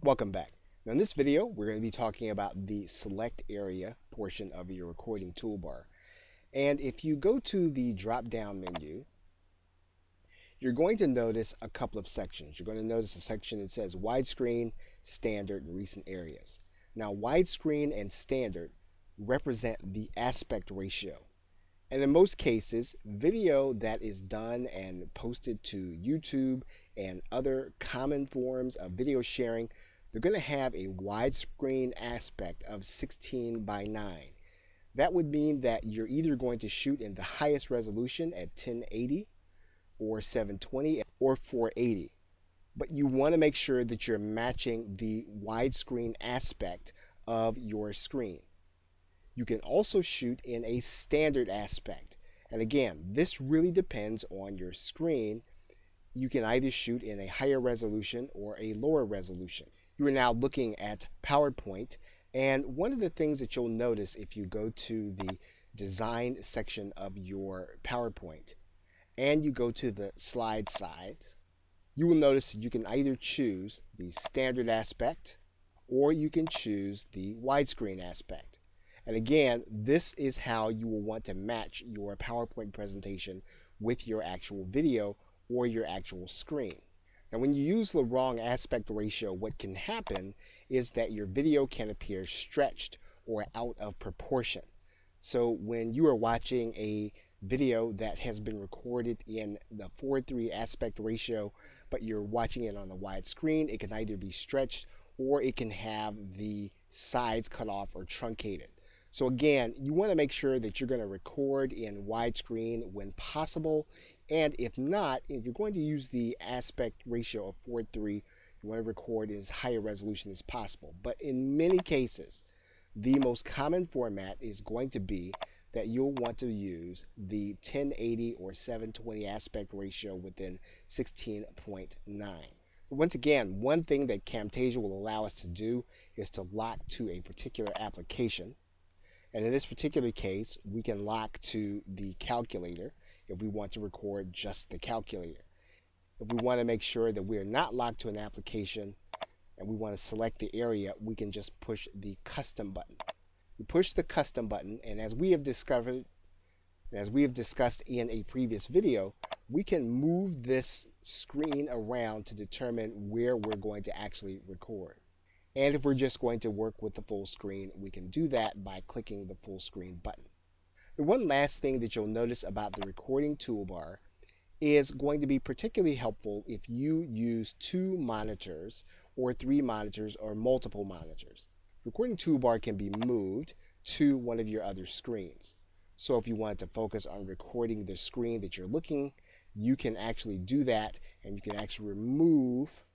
Welcome back. Now in this video, we're going to be talking about the select area portion of your recording toolbar. And if you go to the drop-down menu, you're going to notice a couple of sections. You're going to notice a section that says widescreen, standard, and recent areas. Now widescreen and standard represent the aspect ratio. And in most cases, video that is done and posted to YouTube and other common forms of video sharing, they're going to have a widescreen aspect of 16 by 9. That would mean that you're either going to shoot in the highest resolution at 1080 or 720 or 480. But you want to make sure that you're matching the widescreen aspect of your screen. You can also shoot in a standard aspect. And again, this really depends on your screen. You can either shoot in a higher resolution or a lower resolution. You are now looking at PowerPoint, and one of the things that you'll notice if you go to the design section of your PowerPoint and you go to the slide size, you will notice that you can either choose the standard aspect or you can choose the widescreen aspect. And again, this is how you will want to match your PowerPoint presentation with your actual video or your actual screen. Now, when you use the wrong aspect ratio, what can happen is that your video can appear stretched or out of proportion. So when you are watching a video that has been recorded in the 4:3 aspect ratio, but you're watching it on the wide screen, it can either be stretched or it can have the sides cut off or truncated. So again, you want to make sure that you're going to record in widescreen when possible. And if not, if you're going to use the aspect ratio of 4:3, you want to record in as high a resolution as possible. But in many cases, the most common format is going to be that you'll want to use the 1080 or 720 aspect ratio within 16.9. Once again, one thing that Camtasia will allow us to do is to lock to a particular application. And in this particular case, we can lock to the calculator if we want to record just the calculator. If we want to make sure that we're not locked to an application and we want to select the area, we can just push the custom button. We push the custom button, and as we have discovered, as we have discussed in a previous video, we can move this screen around to determine where we're going to actually record. And if we're just going to work with the full screen, we can do that by clicking the full screen button. The one last thing that you'll notice about the recording toolbar is going to be particularly helpful if you use 2 monitors or 3 monitors or multiple monitors. Recording toolbar can be moved to one of your other screens. So if you wanted to focus on recording the screen that you're looking, you can actually do that, and you can actually remove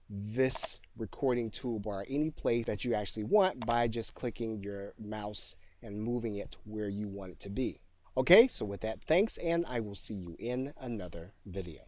this recording toolbar any place that you actually want by just clicking your mouse and moving it where you want it to be. Okay, so with that, thanks, and I will see you in another video.